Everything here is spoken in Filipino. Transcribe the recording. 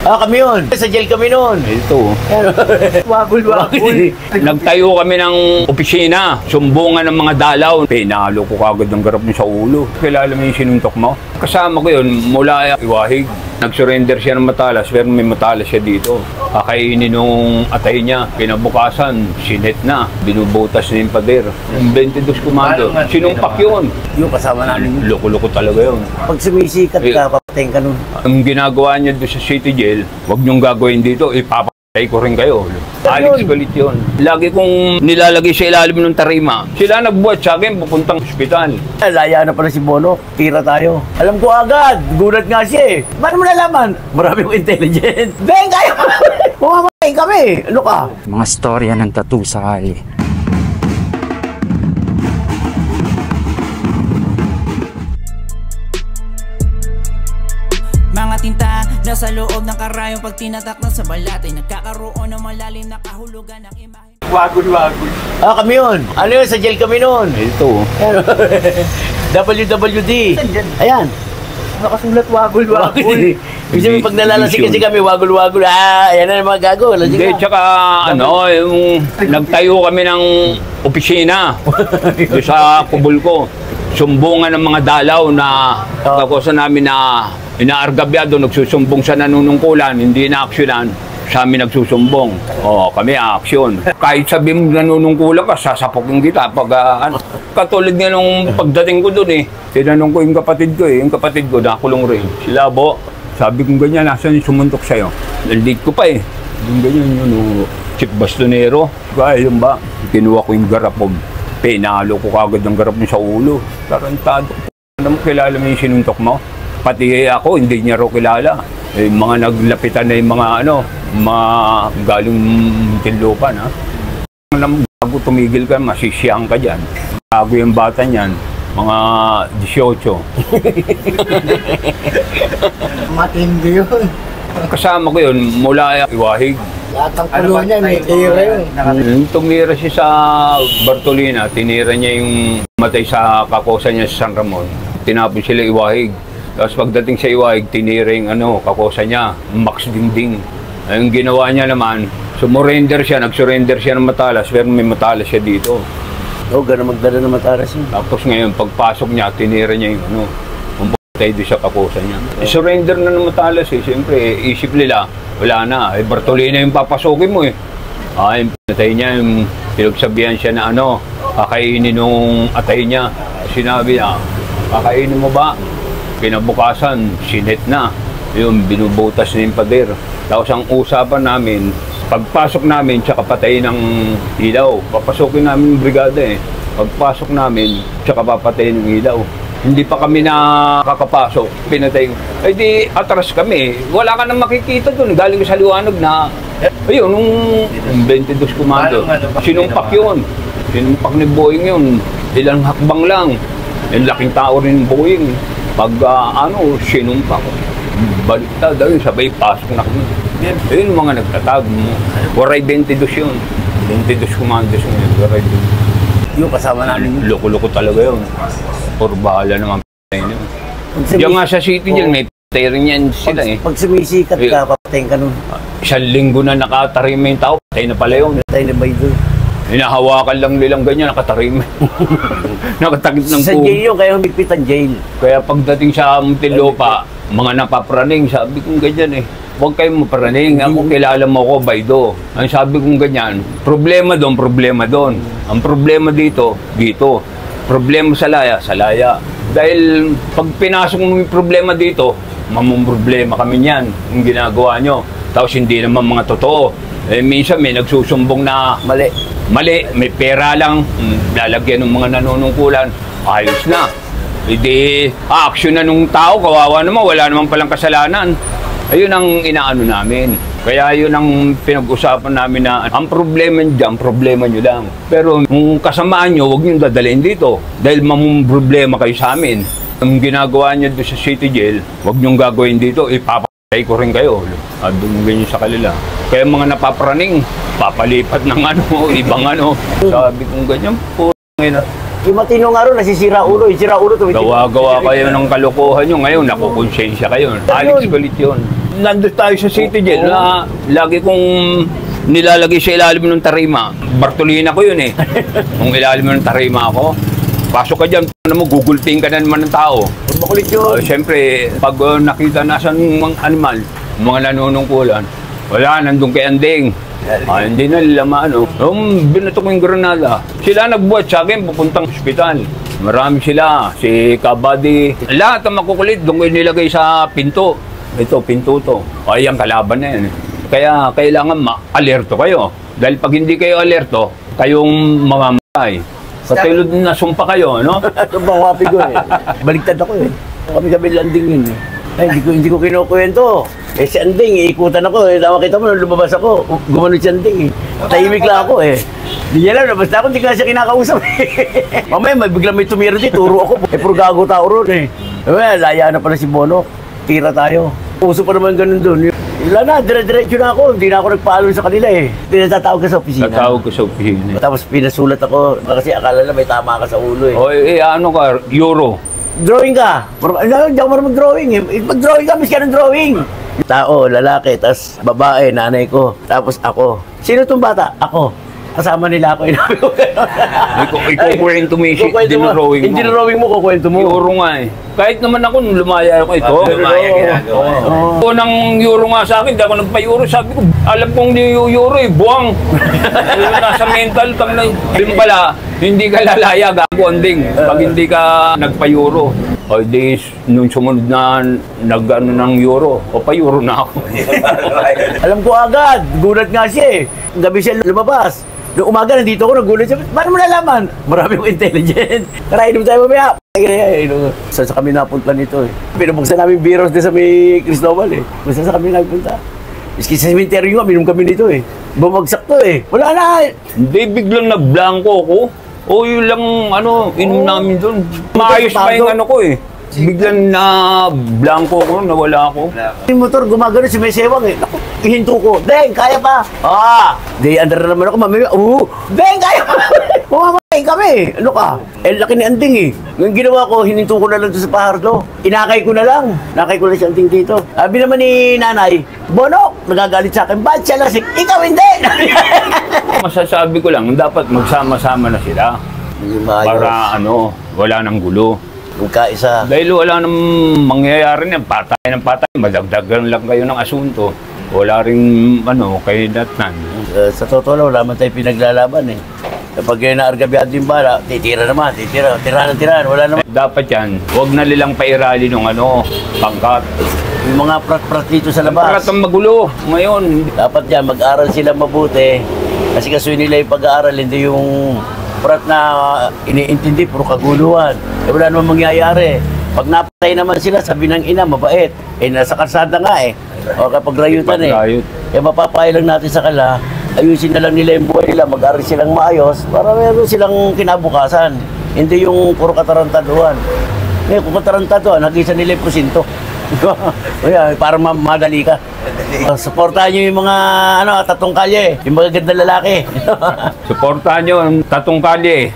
Kami yun. Sa jail kami noon. Ito. Wagul-wagul. Nagtayo kami ng opisina, sumbungan ng mga dalaw. Pinalo ko kagad ng garap niya sa ulo. Kilala mo yung sinuntok mo? Kasama ko yun mula Iwahig. Nag-surrender siya ng matalas, pero may matalas siya dito. Kakainin nung atay niya. Kinabukasan, sinet na. Binubutas na yung pader. Yung 22 komando. Sinumpak yun. Yung kasama namin. Loko-loko talaga yun. Pag sumisikat ka, papatayin ka nun. Ang ginagawa niya doon sa city jail, huwag niyong gagawin dito, ipapatay ko rin kayo. Alex galit yun. Lagi kong nilalagay sa ilalim ng tarima. Sila nagbuhat sa akin, pupuntang ospital. Laya na pala si Bono. Tira tayo. Alam ko agad. Gulat nga siya eh. Paano mo nalaman? Marami kong intelligent. Ben, kaya mamamatay kami. Ano ka? Mga storya ng tattoo sa kali. Mga tinta nasa loob ng karayong pag tinatak na sa balat ay nagkakaroon ng malalim na kahulugan ng imahe. Wagul-wagul. Kami yun. Ano yun? Sa jail kami noon. Ito. WWD. Ayan. Nakasulat wagul-wagul. Ibig sabihin pag nalalasing kasi kami, wagul-wagul. Ayan na yung mga gago. Hindi, tsaka yung nagtayo kami ng opisina doon sa kubol ko. Sumbungan ng mga dalaw na kakusa namin na inaargabyado, nagsusumbong sa nanunungkulan, hindi na-aksyonan, sa amin nagsusumbong. Kami aksyon. Kahit sabihin mo nanunungkulan ka, sasapokin kita pag katulad nga nung pagdating ko doon tinanong ko yung kapatid ko nakulong rin. Sila bo, sabi kong ganyan, nasan yung sumuntok sa'yo? Nandit ko pa yung ganyan yun, chief bastonero. Kaya yun ba, kinuha ko yung garapon. Pinalo ko kagad ng garap niya sa ulo. Tarantado. Alam mo, kilala mo yung sinuntok mo? Pati ako, hindi niya raw kilala. Mga naglapitan na yung mga mga galing Tinlupan, ha? Alam mo, bago tumigil ka, masisiyang ka dyan. Bago yung bata niyan, mga 18. Matindi yun. Kasama ko yun mula Iwahig. Lahat ng pulo niya, may tira yun. Tumira siya sa Bartolina, tinira niya yung matay sa kakosa niya sa San Ramon. Tinapon sila Iwahig. Tapos pagdating sa Iwahig, tinira yung kakosa niya, Max Dingding. Ang ginawa niya naman, nag-surrender siya ng matalas, pero may matalas siya dito. Gano'n magdala ng matalas yun. Tapos ngayon, pagpasok niya, tinira niya yung patay doon sa kakosa niya. Surrender na ng matalas Siyempre, isip nila, wala na. Bartolina yung papasukin mo yung patay niya, yung pinagsabihan siya na kakainin nung atay niya. Sinabi niya, kakainin mo ba? Kinabukasan, sinet na. Yung binubutas na yung pader. Tapos ang usapan namin, pagpasok namin, tsaka patay ng ilaw. Papasukin namin yung brigada Pagpasok namin, tsaka papatay ng ilaw. Hindi pa kami nakakapasok, pinatay. Di atras kami. Wala ka nang makikita doon. Galing sa liwanag na, ayun, nung 22 komando. Sinumpak yun. Sinumpak ni Boeing yun. Ilang hakbang lang. Yung laking tao rin ng Boeing. Pag sinumpak. Baliktad, sabay pasok na kami. Ayun mga nagtatag mo. Waray 22 yun. 22 komandos yun. Waray 22. Yung kasama namin. Loko-loko talaga yun. Or bahala naman yun. Yung nga sa city dyan, may patay rin yan sila Pag sumisikat ka, papatayin ka nun. Isang linggo na nakatarima yung tao, patay na pala yun. Patay na ba yun? Hinahawakan lang nilang ganyan, nakatarima. Nakatagit ng Sa jail yun, kaya humigpit ang jail. Kaya pagdating sa Muntinlupa, mga napapraning, sabi kong ganyan huwag kayong mapraning. Ako, kilala mo ako, Baydo. Ang sabi kong ganyan, problema doon. Ang problema dito. Problema sa laya. Dahil pag pinasok mo yung problema dito, mamumroblema kami niyan, yung ginagawa nyo. Tapos hindi naman mga totoo. Minsan may nagsusumbong na mali, may pera lang, lalagyan ng mga nanunungkulan, ayos na. Hindi, action na nung tao, kawawa naman, wala naman palang kasalanan. Ayun ang inaano namin. Kaya yun ang pinag-usapan namin na ang problema dyan, problema nyo lang. Pero kung kasamaan nyo, huwag nyo dadalhin dito. Dahil mamumroblema kayo sa amin. Ang ginagawa nyo doon sa city jail, huwag nyo gagawin dito, ipapatay ko rin kayo. At doon ganyan sa kanila. Kaya mga napapraning, papalipat ng ibang Sabi kong ganyan po. Yung matino nga ron, nasisira ulo. Sira ulo, Gawa-gawa kayo ng kalokohan nyo. Ngayon, nakukonsensya kayo. Alex galit yun. nandun tayo sa City Jail na lagi kong nilalagay sa ilalim ng tarima. Bartolina ko yun eh. Kung ilalim ng tarima ako, pasok ka dyan, ano mo, gugulting ka na naman ng tao. Makulit yun. Siyempre, pag nakita nasan mga animal, mga nanunungkulan, wala, nandun kay Anding. Hindi na nila maano. Nung binato ko yung granada, sila nagbuhat sa akin, pupuntang ospital. Marami sila, si Kabady. Lahat ang makukulit, doon ko nilagay sa pinto. Ito, pinto to. Ay, ang kalaban na yan. Kaya kailangan ma-alerto kayo. Dahil pag hindi kayo alerto, kayong mamamatay. Katulad na sumpa kayo, no? Sumpang wapi ko eh. Baligtad ako eh. Kami landing yun eh. Ay, hindi ko kinukwento. Eh si Anding, iikutan ako eh. Tama kita mo, nung lumabas ako, gumanod si Anding eh. Tahimik lang ako eh. Hindi niya alam, labas na ako, hindi ko na siya kinakausap eh. Mamaya, biglang may tumira dito, turo ako. Eh, puro gago tao ron eh. Laya na pala si Bono. Tira tayo. Puso pa naman ganun doon. Wala na, dire-diretso na ako. Hindi na ako nagpaalam sa kanila eh. Tinatawag ka sa opisina. Tatawag ko sa opisina. Tapos pinasulat ako. Kasi akala na may tama ka sa ulo eh. O, ano ka, euro. Drawing ka. Hindi ako marunong mag-drawing eh. Mag-drawing ka, miss ka ng drawing. Tao, lalaki, tapos babae, nanay ko. Tapos ako. Sino tong bata? Ako. Kasama nila ako. Ikukwento mo yung dinrawing mo. Hindi drawing mo, kukwento mo. Euro nga eh. Kahit naman ako, nung lumaya ako ito. Lumaya ginagawa. Unang euro nga sa akin, hindi ako nagpa-euro. Sabi ko, alam kong euro eh, buwang. Nasa mental, din pala, hindi ka lalaya, gago Anding. Pag hindi ka nagpa-euro. O di, nung sumunod na nag-ano ng euro, o pa-euro na ako. Alam ko agad, gulat nga siya eh. Gabi siya lumabas. Noong umaga, nandito ako, nagulat siya. Paano mo nalaman? Marami kong intelligent. Tara, inom tayo mamaya. Saan sa kami napunta nito eh. Pinabuksan namin biros din sa may Cristobal eh. Kung saan sa kami napunta. Iski sa cemetery nga, minum kami nito eh. Bumagsak to eh. Wala na. Hindi, biglang nag-blanco ako. O yun lang, inom namin doon. Maayos pa yung ko eh. Biglang na blanco ko, nawala ako. Yung motor gumagano si may sewang eh. Naku, ihinto ko. Deng, kaya pa. Di, andar na naman ako. Mamaya, Deng, kaya pa. Mamamayin kami. Ano ka? Laki ni Anding eh. Yung ginawa ko, hininto ko na lang sa Pahardo. Inakay ko na lang. Nakay ko na si Anding dito. Sabi naman ni nanay, Bono, nagagalit sa akin. Ba't siya lasing? Ikaw hindi! Masasabi ko lang, dapat magsama-sama na sila. Para wala nang gulo. Magkaisa. Dahil wala nang mangyayari niyan, patay ng patay, madagdagan lang kayo ng asunto. Wala rin, kayo datnan. Sa totoo lang, wala man tayo pinaglalaban eh. Kapag kayo naargabyado yung bala, titira naman, tirahan, wala naman. Dapat yan, huwag na nilang pairali ng pangkat. Yung mga prat-prat dito sa labas. Prat ang magulo, ngayon. Dapat yan, mag-aral sila mabuti. Kasi kasuhin nila yung pag-aaral, hindi yung prat na iniintindi, puro kaguluhan. Wala naman mangyayari. Pag napatay naman sila, sabi ng ina, mabait. Nasa kalsada nga eh. O kapag rayutan eh. Kaya mapapay lang natin sa kala, ayusin na lang nila yung buhay nila, mag-aral silang maayos para meron silang kinabukasan. Hindi yung puro katarantaduhan. Ngayon, kung katarantaduhan, nag-isa nila yung porsinto. Para madali ka. Suportahan nyo yung mga tatong kalye, yung mga ganda lalaki. Suportahan nyo ang tatong kalye.